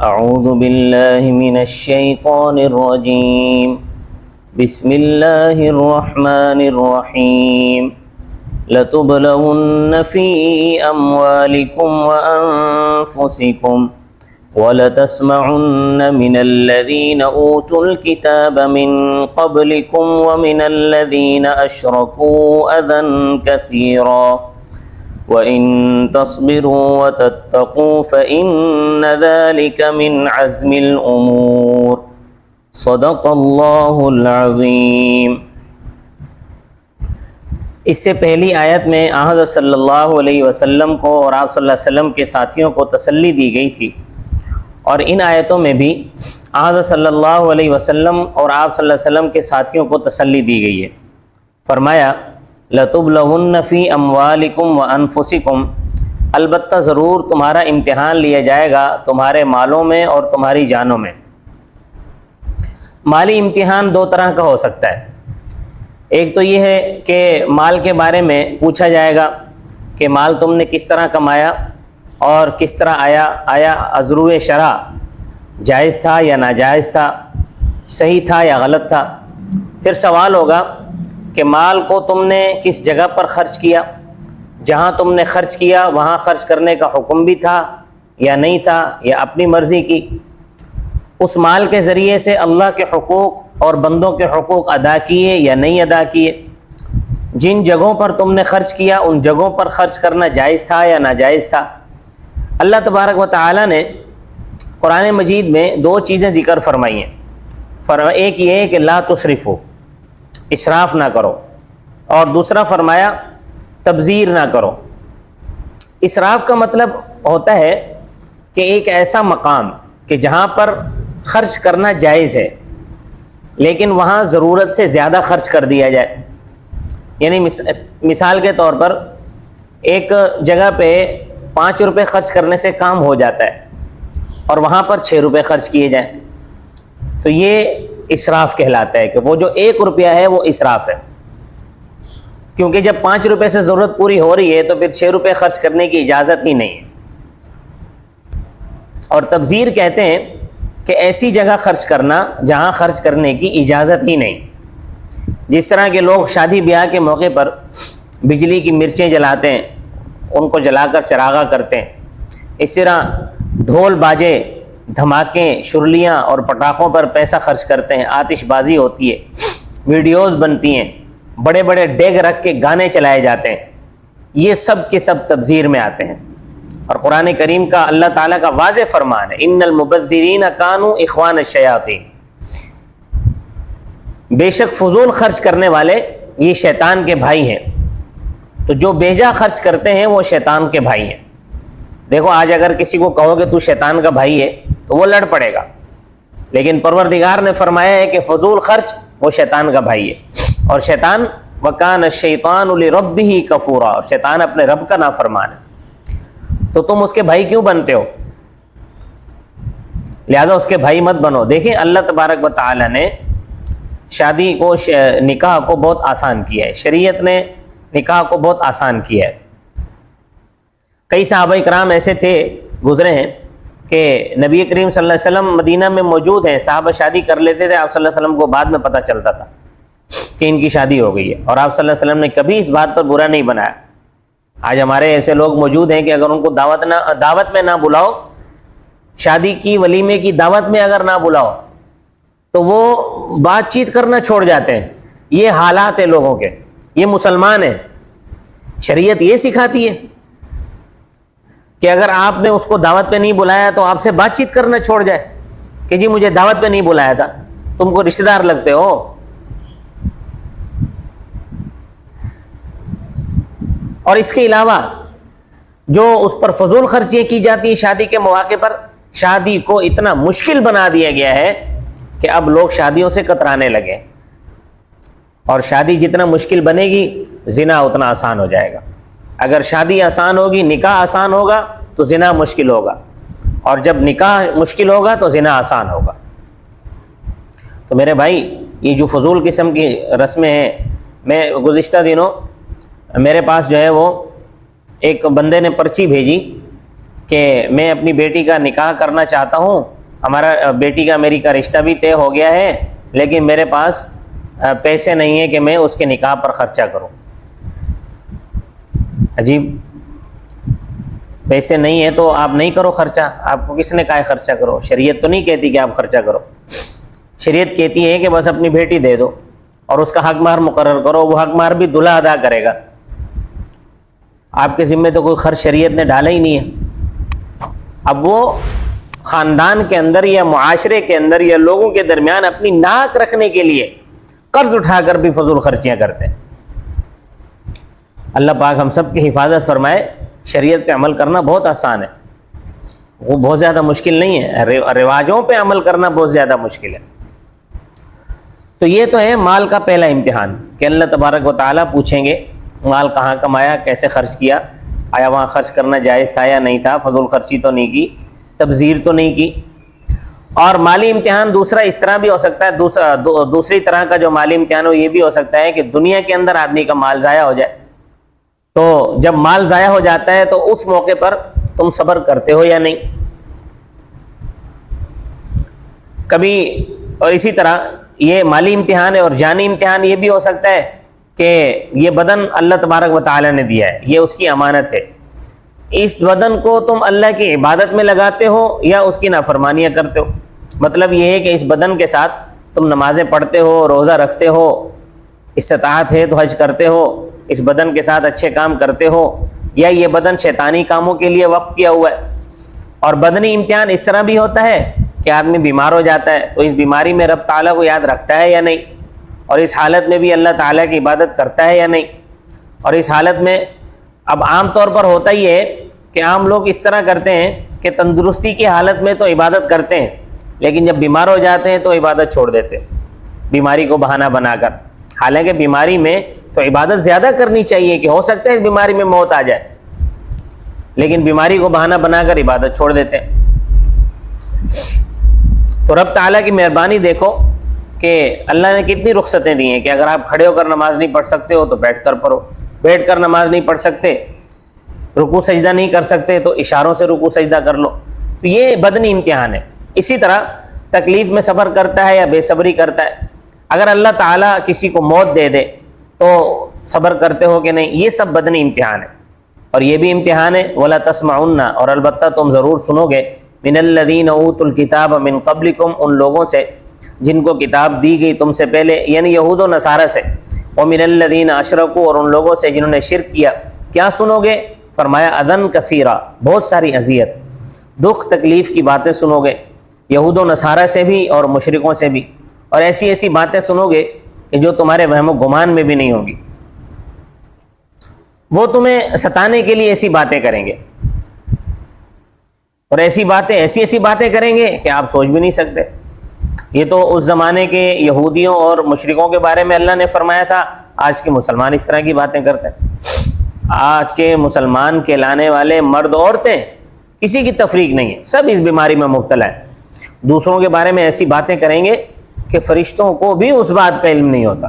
اعوذ باللہ من الشیطان الرجیم بسم اللہ الرحمن الرحیم لتبلون فی اموالکم وانفسکم وَلَتَسْمَعُنَّ مِنَ الَّذِينَ أُوتُوا الْكِتَابَ مِنْ قَبْلِكُمْ وَمِنَ الَّذِينَ أَشْرَكُوا أَذًى كَثِيرًا وَإِن تَصْبِرُوا وَتَتَّقُوا فَإِنَّ ذَلِكَ مِنْ عَزْمِ الْأُمُورِ صدق اللہ العظیم۔ اس سے پہلی آیت میں حضرت صلی اللہ علیہ وسلم کو اور آپ صلی اللہ علیہ وسلم کے ساتھیوں کو تسلی دی گئی تھی، اور ان آیتوں میں بھی حضرت صلی اللہ علیہ وسلم اور آپ صلی اللہ علیہ وسلم کے ساتھیوں کو تسلی دی گئی ہے۔ فرمایا لَتُبْلَوُنَّ فِي أَمْوَالِكُمْ وَأَنفُسِكُمْ، البتہ ضرور تمہارا امتحان لیا جائے گا تمہارے مالوں میں اور تمہاری جانوں میں۔ مالی امتحان دو طرح کا ہو سکتا ہے۔ ایک تو یہ ہے کہ مال کے بارے میں پوچھا جائے گا کہ مال تم نے کس طرح کمایا اور کس طرح آیا عذرو شرع جائز تھا یا ناجائز تھا، صحیح تھا یا غلط تھا۔ پھر سوال ہوگا کہ مال کو تم نے کس جگہ پر خرچ کیا، جہاں تم نے خرچ کیا وہاں خرچ کرنے کا حکم بھی تھا یا نہیں تھا، یا اپنی مرضی کی۔ اس مال کے ذریعے سے اللہ کے حقوق اور بندوں کے حقوق ادا کیے یا نہیں ادا کیے۔ جن جگہوں پر تم نے خرچ کیا ان جگہوں پر خرچ کرنا جائز تھا یا ناجائز تھا۔ اللہ تبارک و تعالیٰ نے قرآن مجید میں دو چیزیں ذکر فرمائی ہیں۔ ایک یہ ہے کہ لا تسرفو، اسراف نہ کرو، اور دوسرا فرمایا تبذیر نہ کرو۔ اسراف کا مطلب ہوتا ہے کہ ایک ایسا مقام کہ جہاں پر خرچ کرنا جائز ہے لیکن وہاں ضرورت سے زیادہ خرچ کر دیا جائے۔ یعنی مثال کے طور پر ایک جگہ پہ 5 روپے خرچ کرنے سے کام ہو جاتا ہے اور وہاں پر 6 روپے خرچ کیے جائیں، تو یہ اسراف کہلاتا ہے کہ وہ جو 1 روپیہ ہے وہ اسراف ہے، کیونکہ جب 5 روپے سے ضرورت پوری ہو رہی ہے تو پھر 6 روپے خرچ کرنے کی اجازت ہی نہیں ہے۔ اور تبذیر کہتے ہیں کہ ایسی جگہ خرچ کرنا جہاں خرچ کرنے کی اجازت ہی نہیں۔ جس طرح کے لوگ شادی بیاہ کے موقع پر بجلی کی مرچیں جلاتے ہیں، ان کو جلا کر چراغاں کرتے ہیں، اس طرح ڈھول باجے، دھماکے، شرلیاں اور پٹاخوں پر پیسہ خرچ کرتے ہیں، آتش بازی ہوتی ہے، ویڈیوز بنتی ہیں، بڑے بڑے ڈیگ رکھ کے گانے چلائے جاتے ہیں، یہ سب کے سب تبذیر میں آتے ہیں۔ اور قرآن کریم کا اللہ تعالیٰ کا واضح فرمان ہے ان المبذرین کانوا اخوان الشیاطین، بے شک فضول خرچ کرنے والے یہ شیطان کے بھائی ہیں۔ تو جو بیجا خرچ کرتے ہیں وہ شیطان کے بھائی ہیں۔ دیکھو آج اگر کسی کو کہو کہ تو شیطان کا بھائی ہے تو وہ لڑ پڑے گا، لیکن پروردگار نے فرمایا ہے کہ فضول خرچ وہ شیطان کا بھائی ہے، اور شیطان وَكَانَ الشَّيْطَانُ لِرَبِّهِ كَفُورًا، اور شیطان اپنے رب کا نافرمان ہے، تو تم اس کے بھائی کیوں بنتے ہو؟ لہذا اس کے بھائی مت بنو۔ دیکھیں اللہ تبارک و تعالی نے شادی کو، نکاح کو بہت آسان کیا ہے، شریعت نے نکاح کو بہت آسان کیا ہے۔ کئی صحابہ کرام ایسے تھے گزرے ہیں کہ نبی کریم صلی اللہ علیہ وسلم مدینہ میں موجود ہیں، صحابہ شادی کر لیتے تھے، آپ صلی اللہ علیہ وسلم کو بعد میں پتہ چلتا تھا کہ ان کی شادی ہو گئی ہے، اور آپ صلی اللہ علیہ وسلم نے کبھی اس بات پر برا نہیں بنایا۔ آج ہمارے ایسے لوگ موجود ہیں کہ اگر ان کو دعوت میں نہ بلاؤ، شادی کی ولیمے کی دعوت میں اگر نہ بلاؤ تو وہ بات چیت کرنا چھوڑ جاتے ہیں۔ یہ حالات ہیں لوگوں کے، یہ مسلمان ہیں۔ شریعت یہ سکھاتی ہے کہ اگر آپ نے اس کو دعوت پہ نہیں بلایا تو آپ سے بات چیت کرنا چھوڑ جائے کہ جی مجھے دعوت پہ نہیں بلایا تھا، تم کو رشتہ دار لگتے ہو۔ اور اس کے علاوہ جو اس پر فضول خرچیاں کی جاتی ہیں شادی کے مواقع پر، شادی کو اتنا مشکل بنا دیا گیا ہے کہ اب لوگ شادیوں سے کترانے لگے، اور شادی جتنا مشکل بنے گی زنا اتنا آسان ہو جائے گا۔ اگر شادی آسان ہوگی، نکاح آسان ہوگا تو زنا مشکل ہوگا، اور جب نکاح مشکل ہوگا تو زنا آسان ہوگا۔ تو میرے بھائی یہ جو فضول قسم کی رسمیں ہیں، میں گزشتہ دنوں میرے پاس جو ہے وہ ایک بندے نے پرچی بھیجی کہ میں اپنی بیٹی کا نکاح کرنا چاہتا ہوں, ہمارا بیٹی کا میری کا رشتہ بھی طے ہو گیا ہے, لیکن میرے پاس پیسے نہیں ہیں کہ میں اس کے نکاح پر خرچہ کروں. عجیب, پیسے نہیں ہیں تو آپ نہیں کرو خرچہ. آپ کو کس نے کہا ہے خرچہ کرو؟ شریعت تو نہیں کہتی کہ آپ خرچہ کرو. شریعت کہتی ہے کہ بس اپنی بیٹی دے دو اور اس کا حق مہر مقرر کرو. وہ حق مہر بھی دلہا ادا کرے گا. آپ کے ذمے تو کوئی خرچ شریعت نے ڈالا ہی نہیں ہے. اب وہ خاندان کے اندر یا معاشرے کے اندر یا لوگوں کے درمیان اپنی ناک رکھنے کے لیے قرض اٹھا کر بھی فضول خرچیاں کرتے ہیں. اللہ پاک ہم سب کی حفاظت فرمائے. شریعت پہ عمل کرنا بہت آسان ہے, وہ بہت زیادہ مشکل نہیں ہے. رواجوں پہ عمل کرنا بہت زیادہ مشکل ہے. تو یہ تو ہے مال کا پہلا امتحان کہ اللہ تبارک و تعالیٰ پوچھیں گے مال کہاں کمایا, کیسے خرچ کیا, آیا وہاں خرچ کرنا جائز تھا یا نہیں تھا, فضول خرچی تو نہیں کی, تبذیر تو نہیں کی. اور مالی امتحان دوسرا اس طرح بھی ہو سکتا ہے, دوسری طرح کا جو مالی امتحان ہو یہ بھی ہو سکتا ہے کہ دنیا کے اندر آدمی کا مال ضائع ہو جائے. تو جب مال ضائع ہو جاتا ہے تو اس موقع پر تم صبر کرتے ہو یا نہیں کبھی. اور اسی طرح یہ مالی امتحان ہے. اور جانی امتحان یہ بھی ہو سکتا ہے کہ یہ بدن اللہ تبارک و تعالیٰ نے دیا ہے, یہ اس کی امانت ہے. اس بدن کو تم اللہ کی عبادت میں لگاتے ہو یا اس کی نافرمانیاں کرتے ہو. مطلب یہ ہے کہ اس بدن کے ساتھ تم نمازیں پڑھتے ہو, روزہ رکھتے ہو, استطاعت ہے تو حج کرتے ہو, اس بدن کے ساتھ اچھے کام کرتے ہو, یا یہ بدن شیطانی کاموں کے لیے وقف کیا ہوا ہے. اور بدنی امتحان اس طرح بھی ہوتا ہے کہ آدمی بیمار ہو جاتا ہے تو اس بیماری میں رب تعالیٰ کو یاد رکھتا ہے یا نہیں, اور اس حالت میں بھی اللہ تعالیٰ کی عبادت کرتا ہے یا نہیں. اور اس حالت میں اب عام طور پر ہوتا ہی ہے کہ عام لوگ اس طرح کرتے ہیں کہ تندرستی کی حالت میں تو عبادت کرتے ہیں, لیکن جب بیمار ہو جاتے ہیں تو عبادت چھوڑ دیتے ہیں بیماری کو بہانہ بنا کر. حالانکہ بیماری میں تو عبادت زیادہ کرنی چاہیے کہ ہو سکتا ہے اس بیماری میں موت آ جائے, لیکن بیماری کو بہانہ بنا کر عبادت چھوڑ دیتے ہیں. تو رب تعالیٰ کی مہربانی دیکھو کہ اللہ نے کتنی رخصتیں دی ہیں کہ اگر آپ کھڑے ہو کر نماز نہیں پڑھ سکتے ہو تو بیٹھ کر پڑھو, بیٹھ کر نماز نہیں پڑھ سکتے, رکوع سجدہ نہیں کر سکتے تو اشاروں سے رکوع سجدہ کر لو. تو یہ بدنی امتحان ہے. اسی طرح تکلیف میں صبر کرتا ہے یا بے صبری کرتا ہے. اگر اللہ تعالیٰ کسی کو موت دے دے تو صبر کرتے ہو کہ نہیں, یہ سب بدنی امتحان ہے. اور یہ بھی امتحان ہے وَلَا تَسْمَعُنَّ, اور البتہ تم ضرور سنو گے, مِنَ الَّذِينَ أُوتُوا الْكِتَابَ مِنْ قَبْلِكُمْ, ان لوگوں سے جن کو کتاب دی گئی تم سے پہلے, یعنی یہود و نصارہ سے. وَمِنَ الَّذِينَ أَشْرَكُوا, اور ان لوگوں سے جنہوں نے شرک کیا. کیا سنو گے؟ فرمایا اذًا کثیرا, بہت ساری اذیت, دکھ تکلیف کی باتیں سنو گے یہود و نصارہ سے بھی اور مشرکوں سے بھی. اور ایسی ایسی باتیں سنو گے کہ جو تمہارے وہم و گمان میں بھی نہیں ہوں گی. وہ تمہیں ستانے کے لیے ایسی باتیں کریں گے, اور ایسی ایسی باتیں کریں گے کہ آپ سوچ بھی نہیں سکتے. یہ تو اس زمانے کے یہودیوں اور مشرکوں کے بارے میں اللہ نے فرمایا تھا. آج کے مسلمان اس طرح کی باتیں کرتے ہیں. آج کے مسلمان کہلانے والے مرد عورتیں کسی کی تفریق نہیں ہے, سب اس بیماری میں مبتلا ہے. دوسروں کے بارے میں ایسی باتیں کریں گے کہ فرشتوں کو بھی اس بات کا علم نہیں ہوتا.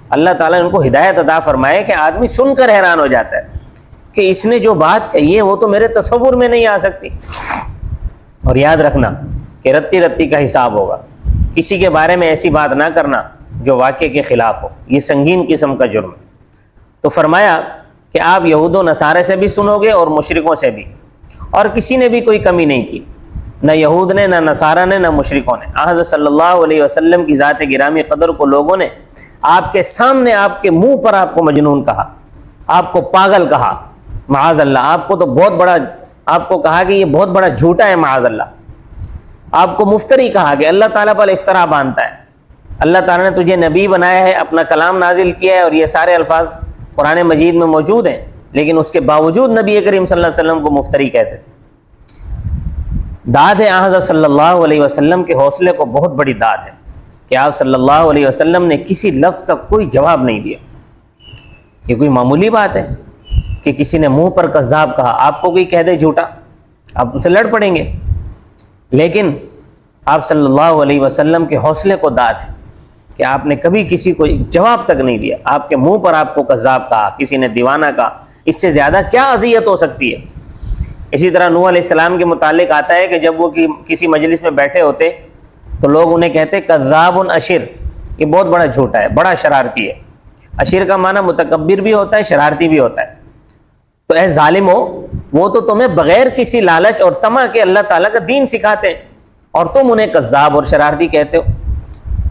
اللہ تعالیٰ ان کو ہدایت عطا فرمائے کہ آدمی سن کر حیران ہو جاتا ہے کہ اس نے جو بات کہی ہے وہ تو میرے تصور میں نہیں آ سکتی. اور یاد رکھنا کہ رتی رتی کا حساب ہوگا. کسی کے بارے میں ایسی بات نہ کرنا جو واقعے کے خلاف ہو, یہ سنگین قسم کا جرم ہے. تو فرمایا کہ آپ یہود و نصارہ سے بھی سنو گے اور مشرکوں سے بھی, اور کسی نے بھی کوئی کمی نہیں کی, نہ یہود نے, نہ نصارہ نے, نہ مشرکوں نے. حضرت صلی اللہ علیہ وسلم کی ذات گرامی قدر کو لوگوں نے آپ کے سامنے, آپ کے منہ پر آپ کو مجنون کہا, آپ کو پاگل کہا, معاذ اللہ. آپ کو تو بہت بڑا, آپ کو کہا کہ یہ بہت بڑا جھوٹا ہے, معاذ اللہ. آپ کو مفتری کہا کہ اللہ تعالیٰ پر افطرا باندھتا ہے. اللہ تعالیٰ نے تجھے نبی بنایا ہے, اپنا کلام نازل کیا ہے, اور یہ سارے الفاظ قرآن مجید میں موجود ہیں, لیکن اس کے باوجود نبی کریم صلی اللہ علیہ وسلم کو مفتری کہتے تھے. داد ہے حضرت صلی اللہ علیہ وسلم کے حوصلے کو بہت بڑی داد ہے کہ آپ صلی اللہ علیہ وسلم نے کسی لفظ کا کوئی جواب نہیں دیا. یہ کوئی معمولی بات ہے کہ کسی نے منہ پر کذاب کہا, آپ کو کوئی کہہ دے جھوٹا, آپ اسے لڑ پڑیں گے. لیکن آپ صلی اللہ علیہ وسلم کے حوصلے کو داد ہے کہ آپ نے کبھی کسی کو جواب تک نہیں دیا. آپ کے منہ پر آپ کو کذاب کہا, کسی نے دیوانہ کہا, اس سے زیادہ کیا اذیت ہو سکتی ہے. اسی طرح نوح علیہ السلام کے متعلق آتا ہے کہ جب وہ کسی مجلس میں بیٹھے ہوتے تو لوگ انہیں کہتے کذاب اشر، یہ بہت بڑا جھوٹا ہے، بڑا شرارتی ہے۔ اشر کا معنی متکبر بھی ہوتا ہے، شرارتی بھی ہوتا ہے۔ تو اے ظالم ہو، وہ تو تمہیں بغیر کسی لالچ اور طمع کے اللہ تعالیٰ کا دین سکھاتے ہیں اور تم انہیں کذاب اور شرارتی کہتے ہو۔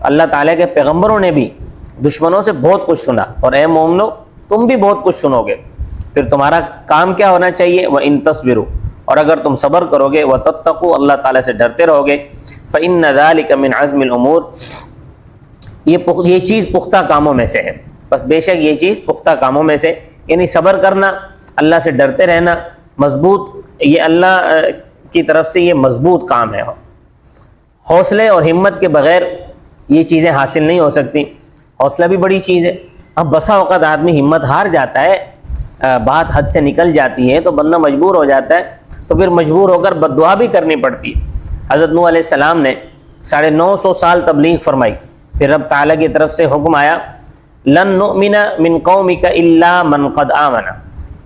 اللہ تعالیٰ کے پیغمبروں نے بھی دشمنوں سے بہت کچھ سنا، اور اے مومنو تم بھی بہت کچھ سنو گے۔ پھر تمہارا کام کیا ہونا چاہیے؟ وَإِن تَصْبِرُوا، اور اگر تم صبر کرو گے، وَتَتَّقُوا، اللہ تعالیٰ سے ڈرتے رہو گے، فَإِنَّ ذَلِكَ مِنْ عَزْمِ الْأُمُورِ، یہ چیز پختہ کاموں میں سے ہے۔ بس بے شک یہ چیز پختہ کاموں میں سے، یعنی صبر کرنا، اللہ سے ڈرتے رہنا، مضبوط، یہ اللہ کی طرف سے یہ مضبوط کام ہے۔ حوصلے اور ہمت کے بغیر یہ چیزیں حاصل نہیں ہو سکتی۔ حوصلہ بھی بڑی چیز ہے۔ اب بسا اوقات آدمی ہمت ہار جاتا ہے، بات حد سے نکل جاتی ہے تو بندہ مجبور ہو جاتا ہے، تو پھر مجبور ہو کر بد دعا بھی کرنی پڑتی ہے۔ حضرت نوح علیہ السلام نے 950 سال تبلیغ فرمائی، پھر رب تعالیٰ کی طرف سے حکم آیا لن نؤمن من قومک الا من قد آمن،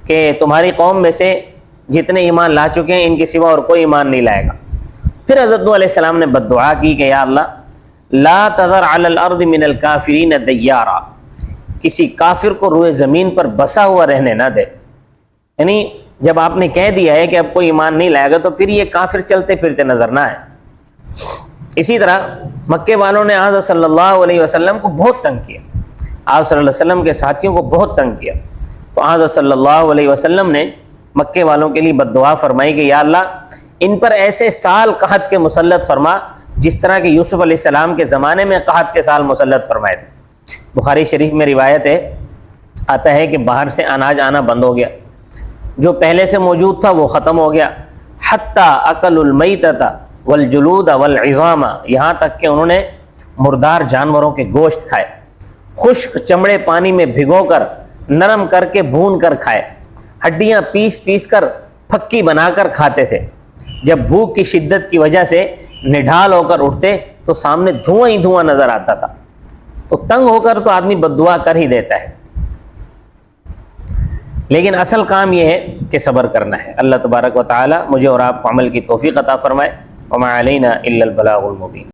کہ تمہاری قوم میں سے جتنے ایمان لا چکے ہیں ان کے سوا اور کوئی ایمان نہیں لائے گا۔ پھر حضرت نوح علیہ السلام نے بد دعا کی کہ یا اللہ لا تذر علی الارض من الکافرین دیارا، کسی کافر کو روئے زمین پر بسا ہوا رہنے نہ دے۔ یعنی جب آپ نے کہہ دیا ہے کہ اب کوئی ایمان نہیں لائے گا تو پھر یہ کافر چلتے پھرتے نظر نہ آئے۔ اسی طرح مکے والوں نے حضرت صلی اللہ علیہ وسلم کو بہت تنگ کیا، آپ صلی اللہ علیہ وسلم کے ساتھیوں کو بہت تنگ کیا، تو حضرت صلی اللہ علیہ وسلم نے مکے والوں کے لیے بد دعا فرمائی کہ یا اللہ ان پر ایسے سال قحط کے مسلط فرما جس طرح کہ یوسف علیہ السلام کے زمانے میں قحط کے سال مسلط فرمائے تھے۔ بخاری شریف میں روایت ہے، آتا ہے کہ باہر سے اناج آنا بند ہو گیا، جو پہلے سے موجود تھا وہ ختم ہو گیا، حتی اکل المیتۃ والجلود والعظام، یہاں تک کہ انہوں نے مردار جانوروں کے گوشت کھائے، خشک چمڑے پانی میں بھگو کر نرم کر کے بھون کر کھائے، ہڈیاں پیس پیس کر پھکی بنا کر کھاتے تھے۔ جب بھوک کی شدت کی وجہ سے نڈھال ہو کر اٹھتے تو سامنے دھواں ہی دھواں نظر آتا تھا، تو تنگ ہو کر تو آدمی بد دعا کر ہی دیتا ہے، لیکن اصل کام یہ ہے کہ صبر کرنا ہے۔ اللہ تبارک و تعالی مجھے اور آپ کو عمل کی توفیق عطا فرمائے۔ وما علینا الا البلاغ المبین۔